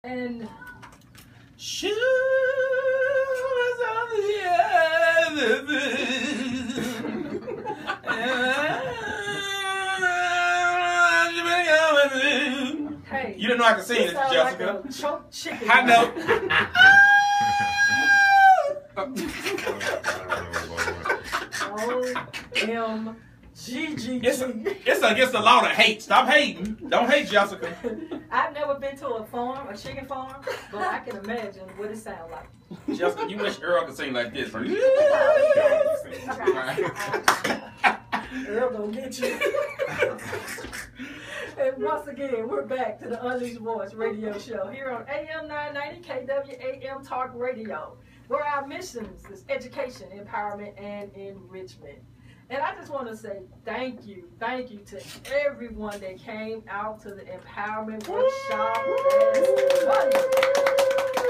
And shoes on the other hey, you didn't know I could sing it, Jessica. Like a choke chicken. I know. OMGG. It's against the law to hate. Stop hating. Don't hate, Jessica. I've never been to a farm, a chicken farm, but I can imagine what it sounds like. Jessica, you wish Earl could sing like this. Earl gonna get you. And once again, we're back to the Unleashed Voice radio show here on AM 990 KWAM Talk Radio, where our missions is education, empowerment, and enrichment. And I just want to say thank you to everyone that came out to the empowerment workshop last Monday.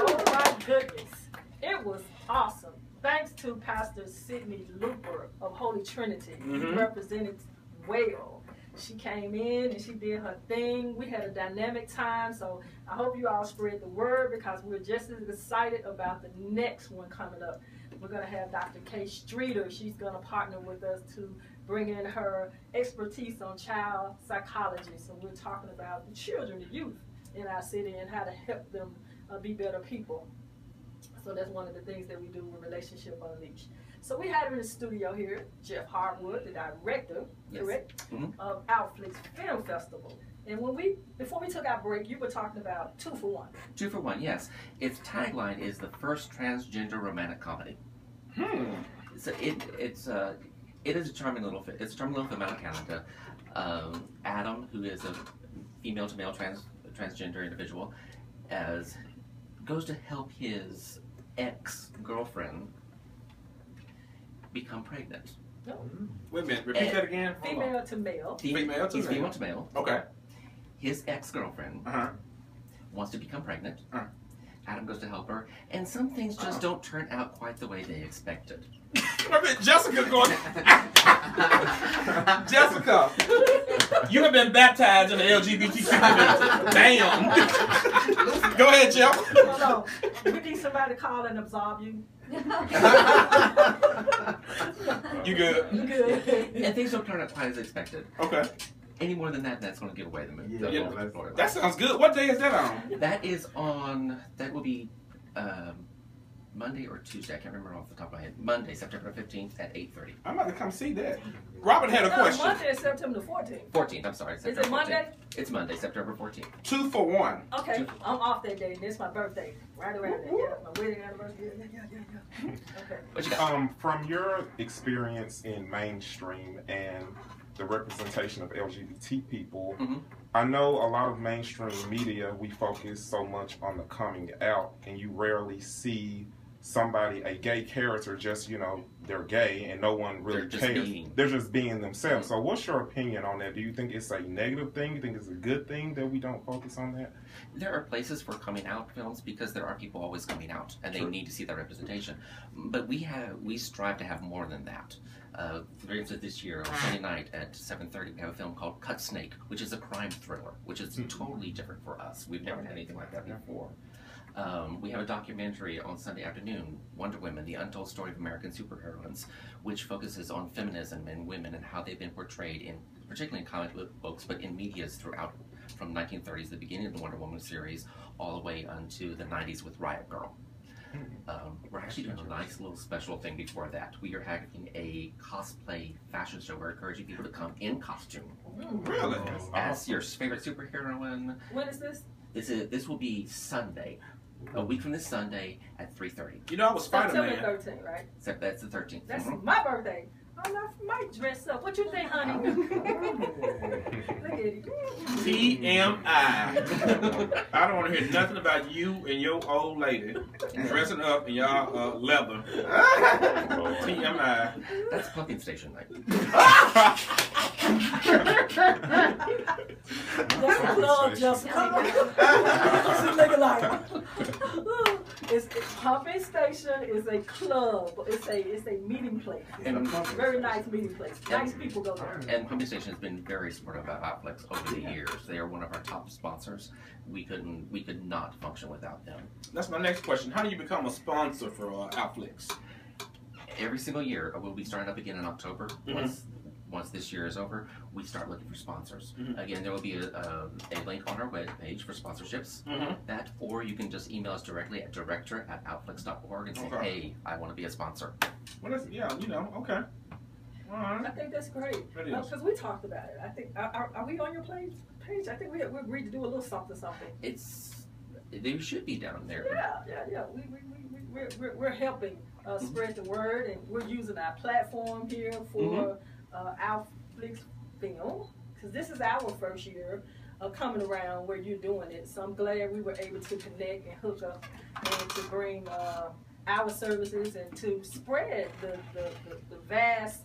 Oh my goodness, it was awesome. Thanks to Pastor Sydney Looper of Holy Trinity, who represented well. She came in and she did her thing. We had a dynamic time, so I hope you all spread the word because we're just as excited about the next one coming up. We're going to have Dr. Kay Streeter. She's going to partner with us to bring in her expertise on child psychology. So we're talking about the children, the youth in our city and how to help them be better people. So that's one of the things that we do with Relationship Unleashed. So we had in the studio here, Jeff Hardwood, the director, correct, of Outflix Film Festival. And before we took our break, you were talking about 2 for 1. 2 for 1, yes. Its tagline is the first transgender romantic comedy. So it is a charming little film. It's a charming little film out of Canada. Adam, who is a female to male transgender individual, goes to help his ex-girlfriend become pregnant. No. Wait a minute, repeat that again. Female to male. Female to male. Okay. His ex-girlfriend wants to become pregnant. Adam goes to help her, and some things just don't turn out quite the way they expected. I mean, Jessica going. Jessica, you have been baptized in the LGBTQ community. Damn. Go ahead, Jeff. No, we need somebody to call and absolve you. You good? You good. And things don't turn out quite as expected. Okay. Any more than that, that's going to give away the movie. That sounds good. What day is that on? That will be Monday or Tuesday. I can't remember off the top of my head. Monday, September 15th at 8:30. I'm about to come see that. Robert had a question. Monday is September 14th. 14th, I'm sorry. Is it Monday? 14th. It's Monday, September 14th. 2 for 1. Okay, I'm off that day. It's my birthday. Right around there. Yeah, my wedding anniversary. Yeah. Okay. What you got? From your experience in mainstream and the representation of LGBT people, I know a lot of mainstream media, we focus so much on the coming out, and you rarely see somebody, a gay character, just, they're gay and no one really cares. They're just being themselves. So what's your opinion on that? Do you think it's a negative thing? Do you think it's a good thing that we don't focus on that? There are places for coming out films because there are people always coming out and they need to see that representation. But we strive to have more than that. For instance, this year on Sunday night at 7:30, we have a film called Cut Snake, which is a crime thriller, which is totally different for us. We've never had anything like that before. We have a documentary on Sunday afternoon, Wonder Women, The Untold Story of American Superheroines, which focuses on feminism and women and how they've been portrayed, particularly in comic books, but in medias throughout, from 1930s, the beginning of the Wonder Woman series, all the way unto the 90s with Riot Girl. We're actually doing a nice little special thing before that. We are having a cosplay fashion show. We're encouraging people to come in costume. Really? As your favorite superheroine. When is this? This will be Sunday. A week from this Sunday at 3:30. I was Spider-Man. September 13th, right? That's the 13th. That's my birthday. I might dress up. What you think, honey? Look at it. TMI. I don't want to hear nothing about you and your old lady dressing up in y'all leather. TMI. That's pumpkin station night. That's a plug, Jessica. She's looking like. Pumping Station is a club. It's a meeting place. And Very nice meeting place. Nice people go there. And Pumping Station has been very supportive of Outflix over the years. They are one of our top sponsors. We could not function without them. That's my next question. How do you become a sponsor for Outflix? Every single year, we'll be starting up again in October. Once this year is over, we start looking for sponsors. Again, there will be a link on our webpage for sponsorships. That, or you can just email us directly at director@outflix.org and say, hey, I want to be a sponsor. Well, that's, yeah, okay. All right. I think that's great. Because we talked about it. I think, are we on your page? I think we agreed to do a little something. They should be down there. Yeah. We're helping spread the word, and we're using our platform here for Outflix Film, because this is our first year of coming around where you're doing it. So I'm glad we were able to connect and hook up and to bring our services and to spread the vast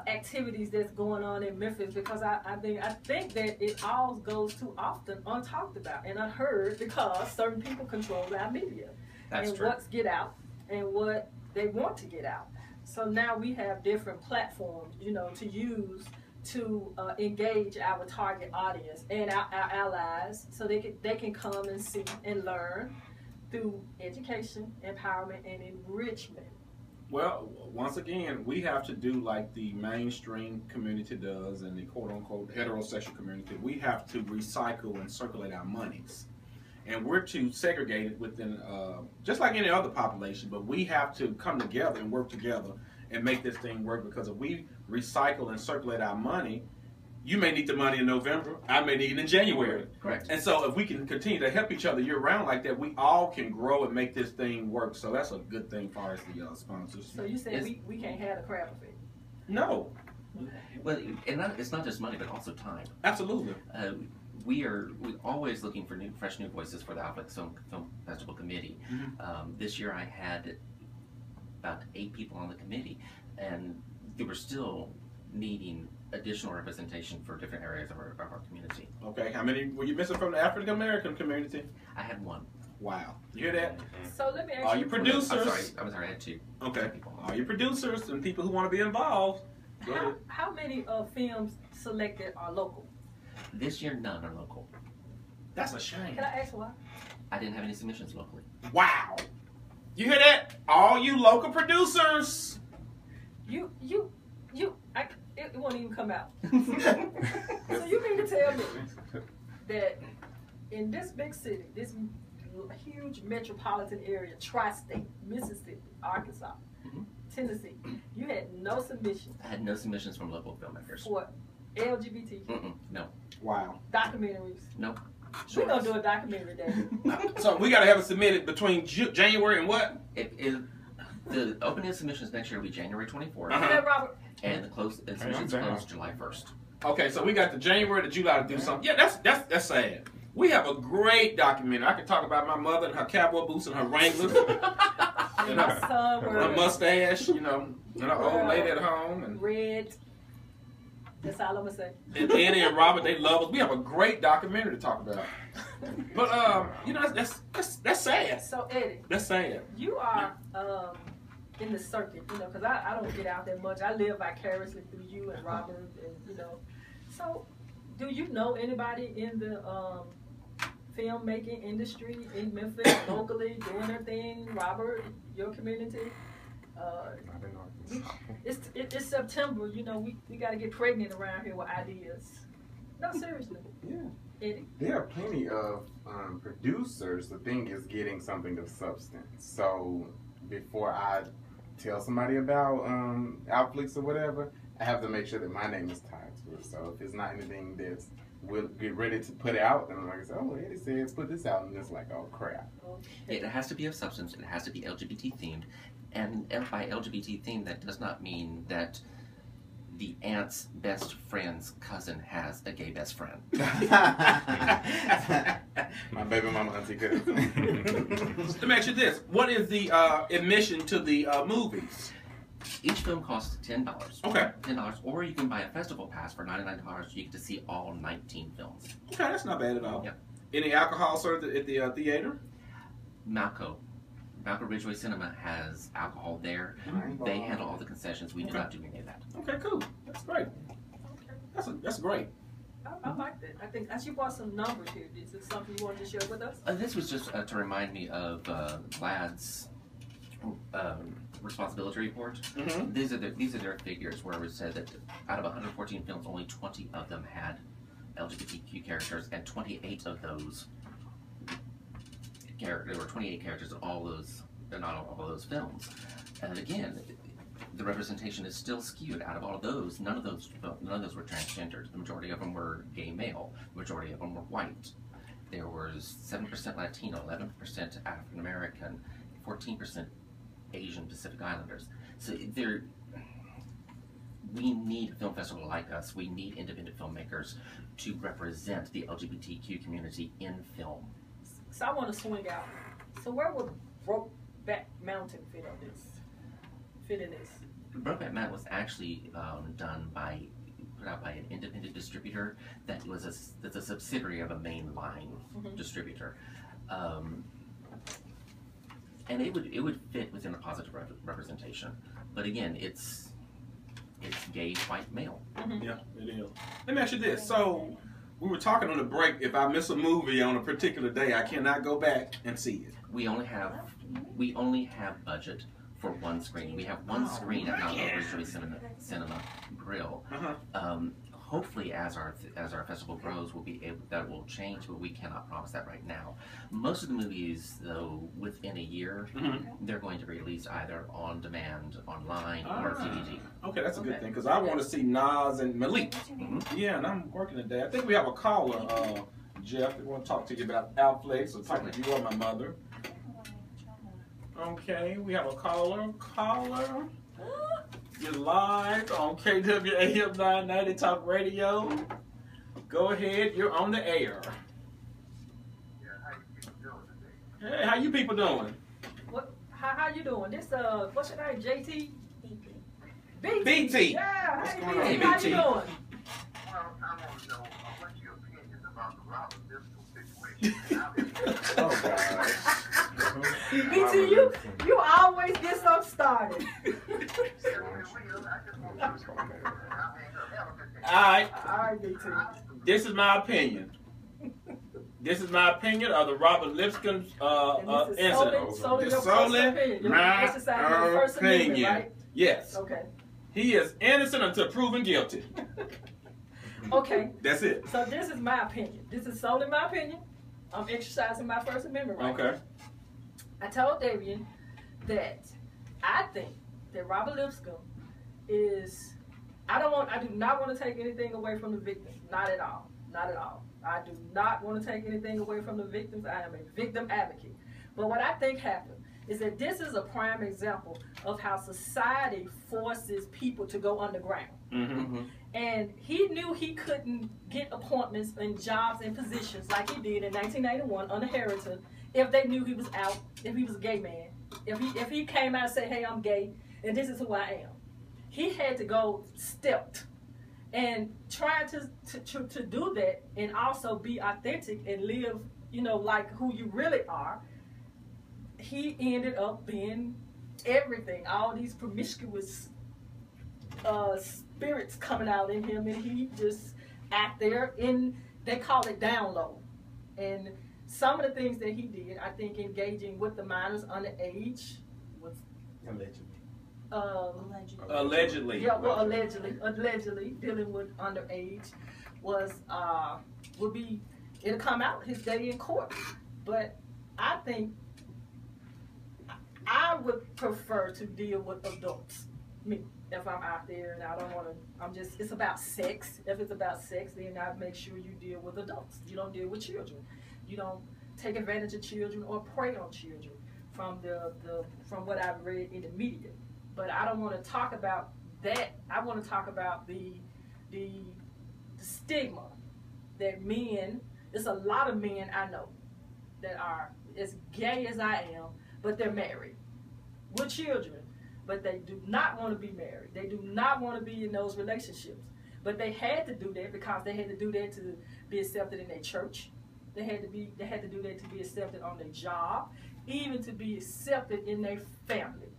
activities that's going on in Memphis, because I think that it all goes too often untalked about and unheard because certain people control our media. That's true. What's get out and what they want to get out. So now we have different platforms, to use to engage our target audience and our allies, so they can come and see and learn through education, empowerment, and enrichment. Well, once again, we have to do like the mainstream community does and the quote-unquote heterosexual community. We have to recycle and circulate our monies. And we're to segregate it within, just like any other population, but we have to come together and work together and make this thing work, because if we recycle and circulate our money, you may need the money in November, I may need it in January. Correct. And so if we can continue to help each other year-round like that, we all can grow and make this thing work. So that's a good thing for us, the sponsors. So you said we can't have the crab effect? No. Well, it's not just money, but also time. Absolutely. We're always looking for fresh new voices for the Outflix Film Festival Committee. This year I had about 8 people on the committee, and they were still needing additional representation for different areas of our community. Okay, how many were you missing from the African American community? I had 1. Wow, you hear that? So let me ask all you. Your producers. I'm sorry, I had 2. Okay, all your producers and people who want to be involved. How many films selected are local? This year, none are local. That's a shame. Can I ask why? I didn't have any submissions locally. Wow. You hear that? All you local producers. It won't even come out. So you mean to tell me that in this big city, this huge metropolitan area, tri-state, Mississippi, Arkansas, Tennessee, you had no submissions? I had no submissions from local filmmakers. For LGBTQ? No. Wow. Documentaries? No. We're going to do a documentary day. So we got to have it submitted between January and what? The opening of submissions next year will be January 24th. Robert? And the submissions close July 1st. Okay, so we got the January to July to do something. Yeah, that's sad. We have a great documentary. I could talk about my mother and her cowboy boots and her Wranglers. And her mustache, and her old lady at home. And red. That's all I'm going to say. And Eddie and Robert, they love us. We have a great documentary to talk about. But, that's sad. So, Eddie. That's sad. You are in the circuit, because I don't get out that much. I live vicariously through you and Robert, and, So, do you know anybody in the filmmaking industry in Memphis, locally, doing their thing? Robert, your community? It's September, we got to get pregnant around here with ideas. No, seriously. Yeah. Eddie? There are plenty of producers. The thing is getting something of substance. So before I tell somebody about Outflix or whatever, I have to make sure that my name is tied to it. So if it's not anything that's we'll get ready to put out, then I'm like, oh, Eddie says put this out, and it's like, oh crap. It has to be of substance. It has to be LGBT themed. And by LGBT theme, that does not mean that the aunt's best friend's cousin has a gay best friend. My baby mama auntie cousin. Let me ask you this. What is the admission to the movies? Each film costs $10. Okay. $10, or you can buy a festival pass for $99. You get to see all 19 films. Okay, that's not bad at all. Yep. Any alcohol served at the theater? Malco. Malcolm Ridgeway Cinema has alcohol there. They handle all the concessions. We do not do any of that. Okay, cool. That's great. That's great. I like that. I think as you brought some numbers here, is this something you wanted to share with us? This was just to remind me of Vlad's responsibility report. Mm-hmm. These are their figures where it said that out of 114 films, only 20 of them had LGBTQ characters, and 28 of those there were 28 characters in all those. They're not all of those films. And again, the representation is still skewed. Out of all of those, none of those were transgendered. The majority of them were gay male. The majority of them were white. There was 7% Latino, 11% African American, 14% Asian Pacific Islanders. So we need a film festival like us. We need independent filmmakers to represent the LGBTQ community in film. So I want to swing out. So where would Brokeback Mountain fit in this? Brokeback Mountain was actually put out by an independent distributor that's a subsidiary of a mainline distributor, and it would fit within a positive representation. But again, it's gay white male. Yeah, it is. Let me ask you this. So we were talking on the break. If I miss a movie on a particular day, I cannot go back and see it. We only have budget for one screen. We have one screen at Malcolm Ridgeway Cinema Grill. Hopefully, as our festival grows, that will change, but we cannot promise that right now. Most of the movies, though, within a year, they're going to be released either on demand, online, or DVD. Okay, that's a good thing, because I want to see Nas and Malik. Yeah, and I'm working today. I think we have a caller, Jeff. We want to talk to you about Outflix, or talk to you or my mother. Okay, we have a caller. You're live on KWAM 990 Talk Radio. Go ahead, you're on the air. Hey, how you people doing? How you doing? This what's your name? JT? BT. Yeah, what's hey going BT, on, how BT? you doing? Well, I want to know what's your opinion about the Robert Lipscomb situation. Oh, God. BT, you always get something started. Alright, BT. this is my opinion. This is my opinion of the Robert Lipscomb incident. Solely It's your solely first opinion. my Exercising your First Amendment, opinion. right? Yes. Okay. He is innocent until proven guilty. Okay. That's it. So this is my opinion. This is solely my opinion. I'm exercising my First Amendment right. Okay. I told Davian that I think that Robert Lipscomb is. I do not want to take anything away from the victims. Not at all. Not at all. I do not want to take anything away from the victims. I am a victim advocate. But what I think happened is that this is a prime example of how society forces people to go underground. And he knew he couldn't get appointments and jobs and positions like he did in 1981 under Harrington if they knew he was out, if he was a gay man. If he came out and said, hey, I'm gay, and this is who I am. He had to go stepped. And trying to do that and also be authentic and live, like who you really are, he ended up being everything. All these promiscuous spirits coming out in him, and he just out there they call it down low. And some of the things that he did, I think engaging with the minors underage was allegedly. Yeah, well, allegedly dealing with underage it'll come out his day in court. But I think I would prefer to deal with adults. Me, if I'm out there and I don't want to, it's about sex. If it's about sex, then I make sure you deal with adults. You don't deal with children. You don't take advantage of children or prey on children from from what I've read in the media. But I don't want to talk about that. I want to talk about the stigma that men, there's a lot of men I know that are as gay as I am, but they're married with children, but they do not want to be married. They do not want to be in those relationships. But they had to do that because they had to do that to be accepted in their church. They had to do that to be accepted on their job. even to be accepted in their family,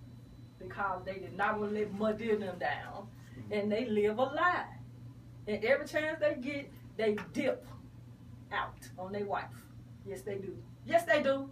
because they did not want to let muddy them down, and they live a lie. And every chance they get, they dip out on their wife. Yes, they do. Yes, they do.